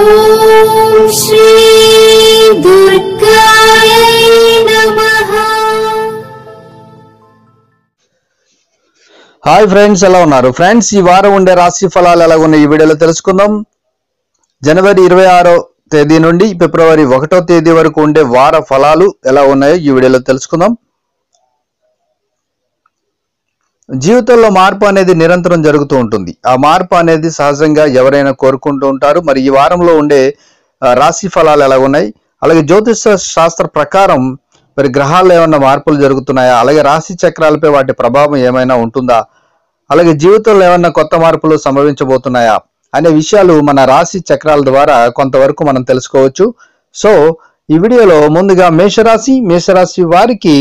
ఓం శ్రీ దుర్గాయ నమః. Hi friends, ఎలా ఉన్నారు ఫ్రెండ్స్? ఈ వారం ఉండే రాశి ఫలాలు ఎలా ఉన్నాయి ఈ వీడియోలో తెలుసుకుందాం. జనవరి 26వ తేదీ నుండి ఫిబ్రవరి 1వ తేదీ వరకు ఉండే వార ఫలాలు ఎలా ఉన్నాయో ఈ వీడియోలో తెలుసుకుందాం. జీవితంలో మార్పు అనేది నిరంతరం జరుగుతూ ఉంటుంది. ఆ మార్పు అనేది సహజంగా ఎవరైనా కోరుకుంటూ ఉంటారు. మరి ఈ వారంలో ఉండే రాశి ఫలాలు ఎలా ఉన్నాయి, అలాగే జ్యోతిష శాస్త్ర ప్రకారం మరి గ్రహాల్లో ఏమైనా మార్పులు జరుగుతున్నాయా, అలాగే రాశి చక్రాలపై వాటి ప్రభావం ఏమైనా ఉంటుందా, అలాగే జీవితంలో ఏమైనా కొత్త మార్పులు సంభవించబోతున్నాయా అనే విషయాలు మన రాశి చక్రాల ద్వారా కొంతవరకు మనం తెలుసుకోవచ్చు. సో ఈ వీడియోలో ముందుగా మేషరాశి వారికి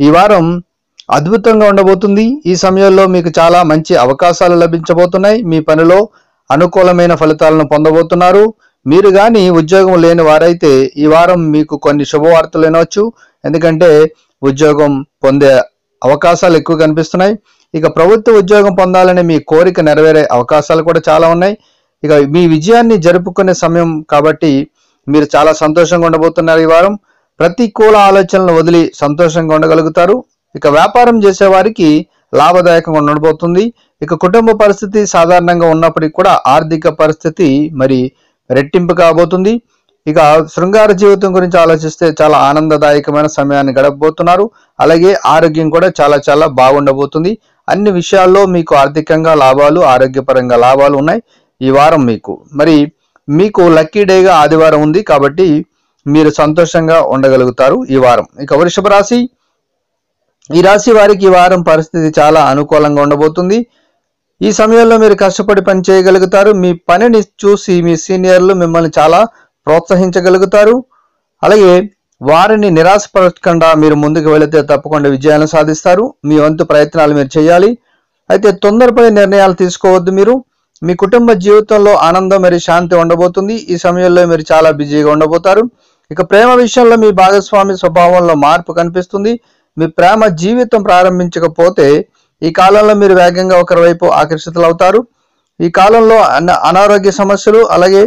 ఈ వారం అద్భుతంగా ఉండబోతుంది. ఈ సమయంలో మీకు చాలా మంచి అవకాశాలు లభించబోతున్నాయి. మీ పనిలో అనుకూలమైన ఫలితాలను పొందబోతున్నారు. మీరు కానీ ఉద్యోగం లేని వారైతే ఈ వారం మీకు కొన్ని శుభవార్తలు వినవచ్చు. ఎందుకంటే ఉద్యోగం పొందే అవకాశాలు ఎక్కువ కనిపిస్తున్నాయి. ఇక ప్రభుత్వ ఉద్యోగం పొందాలని మీ కోరిక నెరవేరే అవకాశాలు కూడా చాలా ఉన్నాయి. ఇక మీ విజయాన్ని జరుపుకునే సమయం కాబట్టి మీరు చాలా సంతోషంగా ఉండబోతున్నారు. ఈ వారం ప్రతికూల ఆలోచనలను వదిలి సంతోషంగా ఉండగలుగుతారు. ఇక వ్యాపారం చేసే వారికి లాభదాయకంగా ఉండబోతుంది. ఇక కుటుంబ పరిస్థితి సాధారణంగా ఉన్నప్పటికీ కూడా ఆర్థిక పరిస్థితి మరి రెట్టింపు కాబోతుంది. ఇక శృంగార జీవితం గురించి ఆలోచిస్తే చాలా ఆనందదాయకమైన సమయాన్ని గడపబోతున్నారు. అలాగే ఆరోగ్యం కూడా చాలా చాలా బాగుండబోతుంది. అన్ని విషయాల్లో మీకు ఆర్థికంగా లాభాలు, ఆరోగ్యపరంగా లాభాలు ఉన్నాయి ఈ వారం. మీకు లక్కీ డేగా ఆదివారం ఉంది కాబట్టి మీరు సంతోషంగా ఉండగలుగుతారు ఈ వారం. ఇక వృషభ రాశి, ఈ రాశి వారికి ఈ వారం పరిస్థితి చాలా అనుకూలంగా ఉండబోతుంది. ఈ సమయంలో మీరు కష్టపడి పని చేయగలుగుతారు. మీ పనిని చూసి మీ సీనియర్లు మిమ్మల్ని చాలా ప్రోత్సహించగలుగుతారు. అలాగే వారిని నిరాశపరచకుండా మీరు ముందుకు వెళితే తప్పకుండా విజయాలను సాధిస్తారు. మీ వంతు ప్రయత్నాలు మీరు చేయాలి. అయితే తొందరపడి నిర్ణయాలు తీసుకోవద్దు. మీరు మీ కుటుంబ జీవితంలో ఆనందం మరియు శాంతి ఉండబోతుంది. ఈ సమయంలో మీరు చాలా బిజీగా ఉండబోతారు. ఇక ప్రేమ విషయంలో మీ భాగస్వామి స్వభావంలో మార్పు కనిపిస్తుంది. మీ ప్రేమ జీవితం ప్రారంభించకపోతే ఈ కాలంలో మీరు వేగంగా ఒకరి వైపు ఆకర్షితులవుతారు. ఈ కాలంలో అనారోగ్య సమస్యలు అలాగే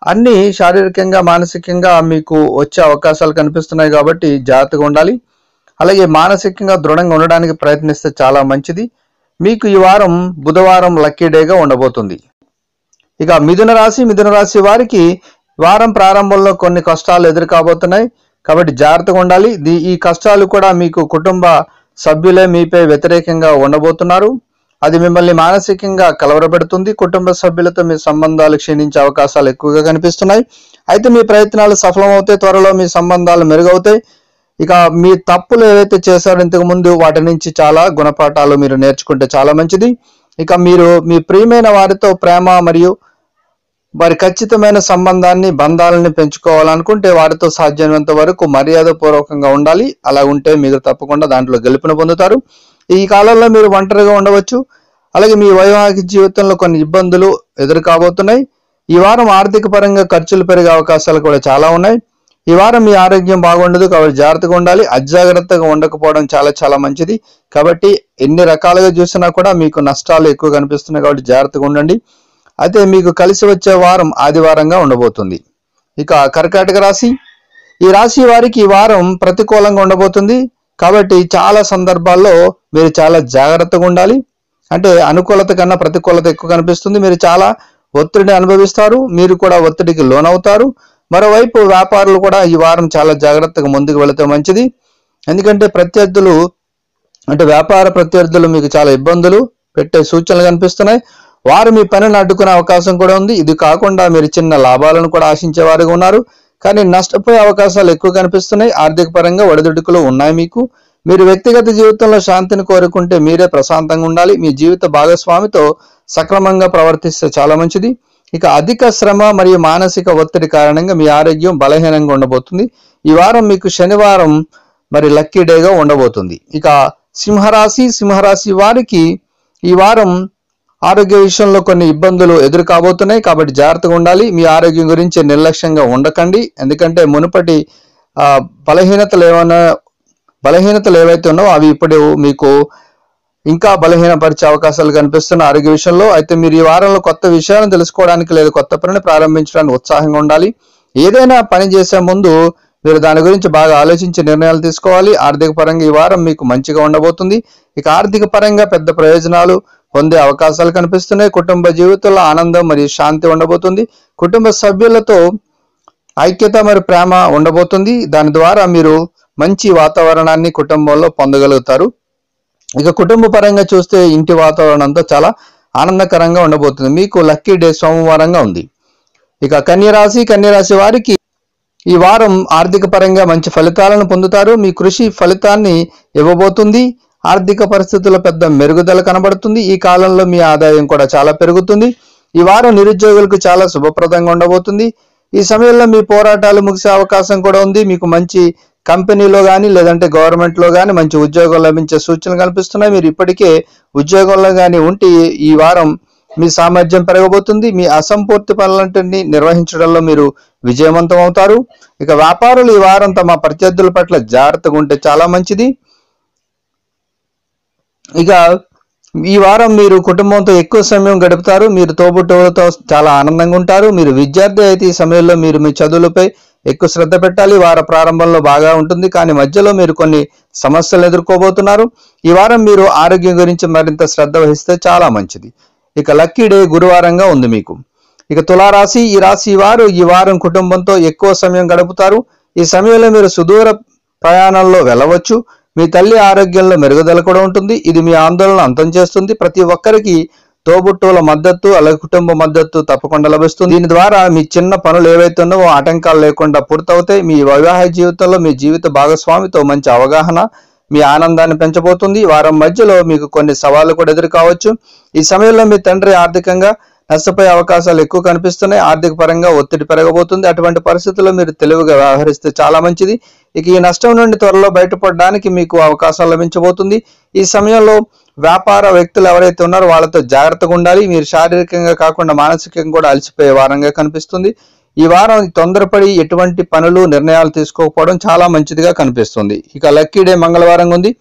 అన్ని శారీరకంగా మానసికంగా మీకు వచ్చే అవకాశాలు కనిపిస్తున్నాయి కాబట్టి జాగ్రత్తగా ఉండాలి. అలాగే మానసికంగా దృఢంగా ఉండడానికి ప్రయత్నిస్తే చాలా మంచిది. మీకు ఈ వారం బుధవారం లక్కీ డేగా ఉండబోతుంది. ఇక మిథున రాశి వారికి వారం ప్రారంభంలో కొన్ని కష్టాలు ఎదురు కాబోతున్నాయి కాబట్టి జాగ్రత్తగా ఉండాలి. ఈ కష్టాలు కూడా మీకు కుటుంబ సభ్యులే మీపై వ్యతిరేకంగా ఉండబోతున్నారు. అది మిమ్మల్ని మానసికంగా కలవరపెడుతుంది. కుటుంబ సభ్యులతో మీ సంబంధాలు క్షీణించే అవకాశాలు ఎక్కువగా కనిపిస్తున్నాయి. అయితే మీ ప్రయత్నాలు సఫలమవుతాయి. త్వరలో మీ సంబంధాలు మెరుగవుతాయి. ఇక మీ తప్పులు ఏవైతే చేశారో ఇంతకు ముందు వాటి నుంచి చాలా గుణపాఠాలు మీరు నేర్చుకుంటే చాలా మంచిది. ఇక మీరు మీ ప్రియమైన వారితో ప్రేమ మరియు వారి ఖచ్చితమైన బంధాలని పెంచుకోవాలనుకుంటే వారితో సాధ్యమైనంత వరకు మర్యాదపూర్వకంగా ఉండాలి. అలా ఉంటే మీరు తప్పకుండా దాంట్లో గెలుపును పొందుతారు. ఈ కాలంలో మీరు ఒంటరిగా ఉండవచ్చు. అలాగే మీ వైవాహిక జీవితంలో కొన్ని ఇబ్బందులు ఎదురు కాబోతున్నాయి. ఈ వారం ఆర్థిక పరంగా ఖర్చులు పెరిగే అవకాశాలు కూడా చాలా ఉన్నాయి. ఈ వారం మీ ఆరోగ్యం బాగుండదు కాబట్టి జాగ్రత్తగా ఉండాలి. అజాగ్రత్తగా ఉండకపోవడం చాలా చాలా మంచిది. కాబట్టి ఎన్ని రకాలుగా చూసినా కూడా మీకు నష్టాలు ఎక్కువ కనిపిస్తున్నాయి కాబట్టి జాగ్రత్తగా ఉండండి. అయితే మీకు కలిసి వచ్చే వారం ఆదివారంగా ఉండబోతుంది. ఇక కర్కాటక రాశి, ఈ రాశి వారికి ఈ వారం ప్రతికూలంగా ఉండబోతుంది కాబట్టి చాలా సందర్భాల్లో మీరు చాలా జాగ్రత్తగా ఉండాలి. అంటే అనుకూలత కన్నా ప్రతికూలత ఎక్కువ కనిపిస్తుంది. మీరు చాలా ఒత్తిడిని అనుభవిస్తారు. మీరు కూడా ఒత్తిడికి లోనవుతారు. మరోవైపు వ్యాపారులు కూడా ఈ వారం చాలా జాగ్రత్తగా ముందుకు వెళితే మంచిది. ఎందుకంటే వ్యాపార ప్రత్యర్థులు మీకు చాలా ఇబ్బందులు పెట్టే సూచనలు కనిపిస్తున్నాయి. వారు మీ పనిని అడ్డుకునే అవకాశం కూడా ఉంది. ఇది కాకుండా మీరు చిన్న లాభాలను కూడా ఆశించే వారుగా ఉన్నారు కానీ నష్టపోయే అవకాశాలు ఎక్కువ కనిపిస్తున్నాయి. ఆర్థిక పరంగా ఒడిదుడుకులు ఉన్నాయి. మీరు వ్యక్తిగత జీవితంలో శాంతిని కోరుకుంటే మీరే ప్రశాంతంగా ఉండాలి. మీ జీవిత భాగస్వామితో సక్రమంగా ప్రవర్తిస్తే చాలా మంచిది. ఇక అధిక శ్రమ మరియు మానసిక ఒత్తిడి కారణంగా మీ ఆరోగ్యం బలహీనంగా ఉండబోతుంది. ఈ వారం మీకు శనివారం లక్కీ డేగా ఉండబోతుంది. ఇక సింహరాశి వారికి ఈ వారం ఆరోగ్య విషయంలో కొన్ని ఇబ్బందులు ఎదురు కాబోతున్నాయి కాబట్టి జాగ్రత్తగా ఉండాలి. మీ ఆరోగ్యం గురించి నిర్లక్ష్యంగా ఉండకండి. ఎందుకంటే మునుపటి బలహీనతలు ఏవైతే ఉన్నావో అవి ఇప్పుడు మీకు ఇంకా బలహీనపరిచే అవకాశాలు కనిపిస్తున్న ఆరోగ్య విషయంలో. అయితే మీరు ఈ వారంలో కొత్త విషయాలను తెలుసుకోవడానికి లేదా కొత్త పనిని ప్రారంభించడానికి ఉత్సాహంగా ఉండాలి. ఏదైనా పని చేసే ముందు మీరు దాని గురించి బాగా ఆలోచించి నిర్ణయాలు తీసుకోవాలి. ఆర్థిక పరంగా ఈ వారం మీకు మంచిగా ఉండబోతుంది. ఇక ఆర్థిక పరంగా పెద్ద ప్రయోజనాలు పొందే అవకాశాలు కనిపిస్తున్నాయి. కుటుంబ జీవితంలో ఆనందం మరియు శాంతి ఉండబోతుంది. కుటుంబ సభ్యులతో ఐక్యత మరియు ప్రేమ ఉండబోతుంది. దాని ద్వారా మీరు మంచి వాతావరణాన్ని కుటుంబంలో పొందగలుగుతారు. ఇక కుటుంబ పరంగా చూస్తే ఇంటి వాతావరణంతో చాలా ఆనందకరంగా ఉండబోతుంది. మీకు లక్కీ డే సోమవారంగా ఉంది. ఇక కన్యరాశి వారికి ఈ వారం ఆర్థిక పరంగా మంచి ఫలితాలను పొందుతారు. మీ కృషి ఫలితాన్ని ఇవ్వబోతుంది. ఆర్థిక పరిస్థితుల్లో పెద్ద మెరుగుదల కనబడుతుంది. ఈ కాలంలో మీ ఆదాయం కూడా చాలా పెరుగుతుంది. ఈ వారం నిరుద్యోగులకు చాలా శుభప్రదంగా ఉండబోతుంది. ఈ సమయంలో మీ పోరాటాలు ముగిసే అవకాశం కూడా ఉంది. మీకు మంచి కంపెనీలో కానీ లేదంటే గవర్నమెంట్లో కానీ మంచి ఉద్యోగం లభించే సూచనలు కనిపిస్తున్నాయి. మీరు ఇప్పటికే ఉద్యోగంలో కానీ ఉంటే ఈ వారం మీ సామర్థ్యం పెరగబోతుంది. మీ అసంపూర్తి పనులన్నింటినీ నిర్వహించడంలో మీరు విజయవంతం అవుతారు. ఇక వ్యాపారులు ఈ వారం తమ ప్రత్యర్థుల పట్ల జాగ్రత్తగా ఉంటే చాలా మంచిది. ఇక ఈ వారం మీరు కుటుంబంతో ఎక్కువ సమయం గడుపుతారు. మీరు తోబుట్టువులతో చాలా ఆనందంగా ఉంటారు. మీరు విద్యార్థి అయితే ఈ సమయంలో మీరు మీ చదువులపై ఎక్కువ శ్రద్ధ పెట్టాలి. వార ప్రారంభంలో బాగా ఉంటుంది, కానీ మధ్యలో మీరు కొన్ని సమస్యలు ఎదుర్కోబోతున్నారు. ఈ వారం మీరు ఆరోగ్యం గురించి మరింత శ్రద్ధ వహిస్తే చాలా మంచిది. ఇక లక్కీ డే గురువారంగా ఉంది మీకు. ఇక తులారాశి, ఈ రాశి వారు ఈ వారం కుటుంబంతో ఎక్కువ సమయం గడుపుతారు. ఈ సమయంలో మీరు సుదూర ప్రయాణంలో వెళ్ళవచ్చు. మీ తల్లి ఆరోగ్యంలో మెరుగుదల కూడా ఉంటుంది. ఇది మీ ఆందోళన అంతం చేస్తుంది. ప్రతి ఒక్కరికి తోబుట్టువుల మద్దతు అలాగే కుటుంబ మద్దతు తప్పకుండా లభిస్తుంది. దీని ద్వారా మీ చిన్న పనులు ఏవైతే ఉన్నావో ఆటంకాలు లేకుండా పూర్తవుతాయి. మీ వివాహ జీవితంలో మీ జీవిత భాగస్వామితో మంచి అవగాహన మీ ఆనందాన్ని పెంచబోతుంది. వారం మధ్యలో మీకు కొన్ని సవాళ్లు కూడా ఎదురు కావచ్చు. ఈ సమయంలో మీ తండ్రి ఆర్థికంగా నష్టపోయే అవకాశాలు ఎక్కువ కనిపిస్తున్నాయి. ఆర్థిక పరంగా ఒత్తిడి పెరగబోతుంది. అటువంటి పరిస్థితుల్లో మీరు తెలివిగా వ్యవహరిస్తే చాలా మంచిది. ఇక ఈ నష్టం నుండి త్వరలో బయటపడడానికి మీకు అవకాశాలు లభించబోతుంది. ఈ సమయంలో వ్యాపార వ్యక్తులు ఎవరైతే ఉన్నారో వాళ్ళతో జాగ్రత్తగా ఉండాలి. మీరు శారీరకంగా కాకుండా మానసికంగా కూడా అలసిపోయే వారంగా కనిపిస్తుంది. ఈ వారం తొందరపడి ఎటువంటి పనులు నిర్ణయాలు తీసుకోకపోవడం చాలా మంచిదిగా కనిపిస్తుంది. ఇక లక్కీ డే మంగళవారం ఉంది.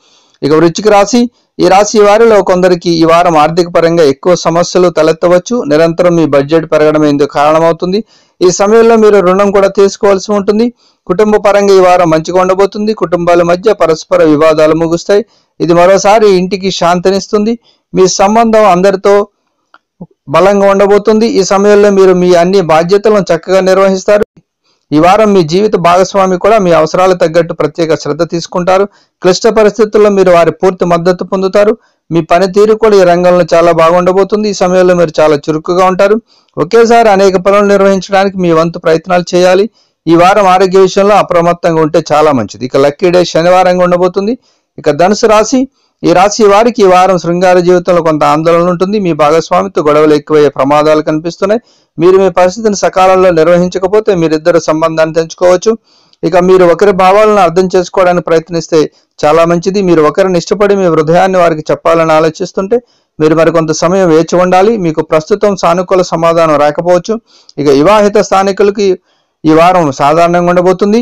ఇక వృశ్చిక రాశి, ఈ రాశి వారిలో కొందరికి ఈ వారం ఆర్థిక పరంగా ఎక్కువ సమస్యలు తలెత్తవచ్చు. నిరంతరం మీ బడ్జెట్ పెరగడం ఎందుకు కారణమవుతుంది. ఈ సమయంలో మీరు రుణం కూడా తీసుకోవాల్సి ఉంటుంది. కుటుంబ పరంగా ఈ వారం మంచిగా ఉండబోతుంది. కుటుంబాల మధ్య పరస్పర వివాదాలు ముగుస్తాయి. ఇది మరోసారి ఇంటికి శాంతినిస్తుంది. మీ సంబంధం అందరితో బలంగా ఉండబోతుంది. ఈ సమయంలో మీరు మీ అన్ని బాధ్యతలను చక్కగా నిర్వహిస్తారు. ఈ వారం మీ జీవిత భాగస్వామి కూడా మీ అవసరాలకు తగ్గట్టు ప్రత్యేక శ్రద్ధ తీసుకుంటారు. క్లిష్ట పరిస్థితుల్లో మీరు వారి పూర్తి మద్దతు పొందుతారు. మీ పనితీరు కూడా ఈ రంగంలో చాలా బాగుండబోతుంది. ఈ సమయంలో మీరు చాలా చురుకుగా ఉంటారు. ఒకేసారి అనేక పనులు నిర్వహించడానికి మీ వంతు ప్రయత్నాలు చేయాలి. ఈ వారం ఆరోగ్య విషయంలో అప్రమత్తంగా ఉంటే చాలా మంచిది. ఇక లక్కీ డే శనివారంగా ఉండబోతుంది. ఇక ధనుసు రాశి, ఈ రాశి వారికి ఈ వారం శృంగార జీవితంలో కొంత ఆందోళన ఉంటుంది. మీ భాగస్వామితో గొడవలు ఎక్కువయ్యే ప్రమాదాలు కనిపిస్తున్నాయి. మీరు మీ పరిస్థితిని సకాలంలో నిర్వహించకపోతే మీరిద్దరు సంబంధాన్ని తెంచుకోవచ్చు. ఇక మీరు ఒకరి భావాలను అర్థం చేసుకోవడానికి ప్రయత్నిస్తే చాలా మంచిది. మీరు ఒకరిని ఇష్టపడి మీ హృదయాన్ని వారికి చెప్పాలని ఆలోచిస్తుంటే మీరు మరికొంత సమయం వేచి ఉండాలి. మీకు ప్రస్తుతం సానుకూల సమాధానం రాకపోవచ్చు. ఇక వివాహిత స్థానికులకి ఈ వారం సాధారణంగా ఉండబోతుంది.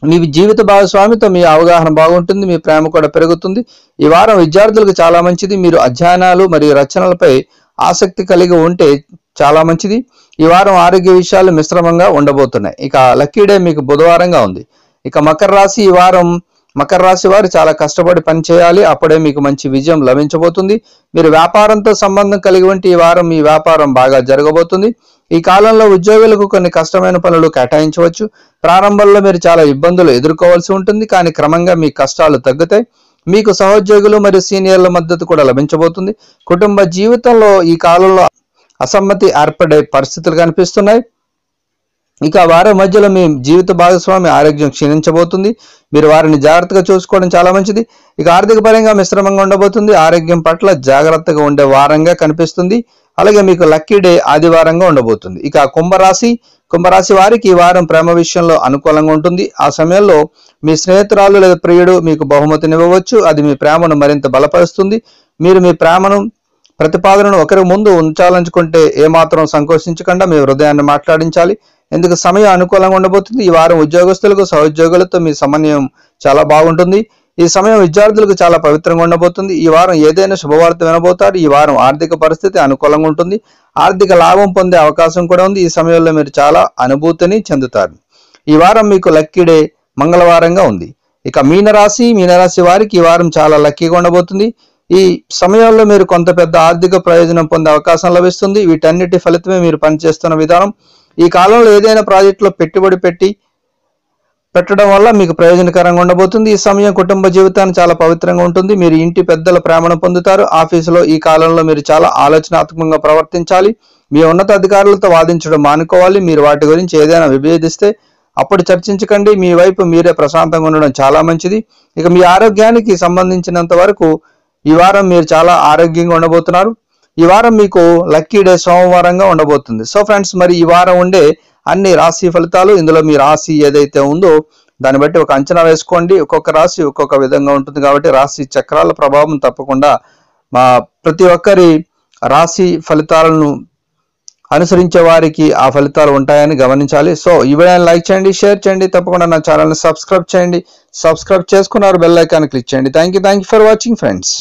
మీ జీవిత భాగస్వామితో మీ అవగాహన బాగుంటుంది. మీ ప్రేమ కూడా పెరుగుతుంది. ఈ వారం విద్యార్థులకు చాలా మంచిది. మీరు అధ్యయనాలు మరియు రచనలపై ఆసక్తి కలిగి ఉంటే చాలా మంచిది. ఈ వారం ఆరోగ్య విషయాలు మిశ్రమంగా ఉండబోతున్నాయి. ఇక లక్కీ డే మీకు బుధవారంగా ఉంది. ఇక మకర రాశి, ఈ వారం మకర రాశి వారు చాలా కష్టపడి పని చేయాలి. అప్పుడే మీకు మంచి విజయం లభించబోతుంది. మీరు వ్యాపారంతో సంబంధం కలిగి ఉంటే ఈ వారం మీ వ్యాపారం బాగా జరగబోతుంది. ఈ కాలంలో ఉద్యోగులకు కొన్ని కష్టమైన పనులు కేటాయించవచ్చు. ప్రారంభంలో మీరు చాలా ఇబ్బందులు ఎదుర్కోవాల్సి ఉంటుంది, కానీ క్రమంగా మీ కష్టాలు తగ్గుతాయి. మీకు సహోద్యోగులు మరియు సీనియర్ల మద్దతు కూడా లభించబోతుంది. కుటుంబ జీవితంలో ఈ కాలంలో అసమ్మతి ఏర్పడే పరిస్థితులు కనిపిస్తున్నాయి. ఇక వారం మధ్యలో మీ జీవిత భాగస్వామి ఆరోగ్యం క్షీణించబోతుంది. మీరు వారిని జాగ్రత్తగా చూసుకోవడం చాలా మంచిది. ఇక ఆర్థిక పరంగా మిశ్రమంగా ఉండబోతుంది. ఆరోగ్యం పట్ల జాగ్రత్తగా ఉండే వారంగా కనిపిస్తుంది. అలాగే మీకు లక్కీ డే ఆదివారంగా ఉండబోతుంది. ఇక కుంభరాశి వారికి ఈ వారం ప్రేమ విషయంలో అనుకూలంగా ఉంటుంది. ఆ సమయంలో మీ స్నేహితురాలు లేదా ప్రియుడు మీకు బహుమతినివ్వవచ్చు. అది మీ ప్రేమను మరింత బలపరుస్తుంది. మీరు మీ ప్రేమను ప్రతిపాదనను ఒకరి ముందు ఉంచాలనుకుంటే ఏమాత్రం సంకోచించకుండా మీ హృదయాన్ని మాట్లాడించాలి. ఎందుకు సమయం అనుకూలంగా ఉండబోతుంది. ఈ వారం ఉద్యోగస్తులకు సహోద్యోగులతో మీ సమన్వయం చాలా బాగుంటుంది. ఈ సమయం విద్యార్థులకు చాలా పవిత్రంగా ఉండబోతుంది. ఈ వారం ఏదైనా శుభవార్త వినబోతారు. ఈ వారం ఆర్థిక పరిస్థితి అనుకూలంగా ఉంటుంది. ఆర్థిక లాభం పొందే అవకాశం కూడా ఉంది. ఈ సమయంలో మీరు చాలా అనుభూతిని చెందుతారు. ఈ వారం మీకు లక్కీ డే మంగళవారంగా ఉంది. ఇక మీనరాశి వారికి ఈ వారం చాలా లక్కీగా ఉండబోతుంది. ఈ సమయంలో మీరు కొంత పెద్ద ఆర్థిక ప్రయోజనం పొందే అవకాశం లభిస్తుంది. వీటన్నిటి ఫలితమే మీరు పనిచేస్తున్న విధానం. ఈ కాలంలో ఏదైనా ప్రాజెక్టులో పెట్టుబడి పెట్టడం వల్ల మీకు ప్రయోజనకరంగా ఉండబోతుంది. ఈ సమయం కుటుంబ జీవితాన్ని చాలా పవిత్రంగా ఉంటుంది. మీరు ఇంటి పెద్దల ప్రేమను పొందుతారు. ఆఫీసులో ఈ కాలంలో మీరు చాలా ఆలోచనాత్మకంగా ప్రవర్తించాలి. మీ ఉన్నత అధికారులతో వాదించడం మానుకోవాలి. మీరు వాటి గురించి ఏదైనా విభేదిస్తే అప్పుడు చర్చించకండి. మీ వైపు మీరే ప్రశాంతంగా ఉండడం చాలా మంచిది. ఇక మీ ఆరోగ్యానికి సంబంధించినంత వరకు ఈ వారం మీరు చాలా ఆరోగ్యంగా ఉండబోతున్నారు. ఈ వారం మీకు లక్కీ డే సోమవారంగా ఉండబోతుంది. సో ఫ్రెండ్స్, మరి ఈ వారం ఉండే అన్ని రాశి ఫలితాలు, ఇందులో మీ రాశి ఏదైతే ఉందో దాన్ని బట్టి ఒక అంచనా వేసుకోండి. ఒక్కొక్క రాశి ఒక్కొక్క విధంగా ఉంటుంది కాబట్టి రాశి చక్రాల ప్రభావం తప్పకుండా ప్రతి ఒక్కరి రాశి ఫలితాలను అనుసరించే వారికి ఆ ఫలితాలు ఉంటాయని గమనించాలి. సో ఈ వీడియోని లైక్ చేయండి, షేర్ చేయండి, తప్పకుండా నా ఛానల్ని సబ్స్క్రైబ్ చేయండి. సబ్స్క్రైబ్ చేసుకున్నారు, బెల్ ఐకాన్ క్లిక్ చేయండి. Thank you for watching friends.